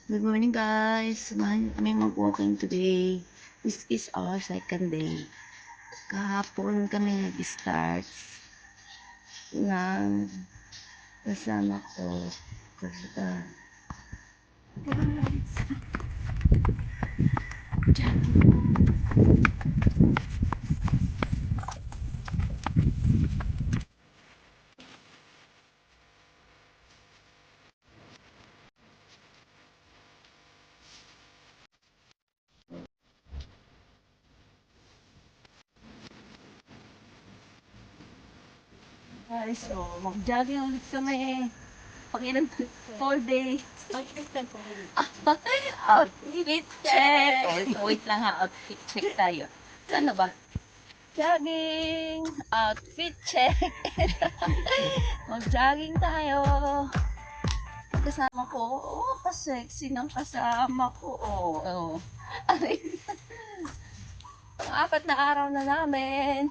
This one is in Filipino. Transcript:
Good morning guys! Samahan niyo kami mag-walking today. This is our second day. Kahapon kami nag-start ng kasama ko. Kasi guys, so mag-jogging ulit kami. Pag-ilang 4 days. Outfit check! Wait lang ha, outfit check tayo. Saan na ba? Jogging! Outfit check! Mag-jogging tayo. Kasama ko, ka-sexy ng kasama ko. Aray. Ang 4 na araw na namin.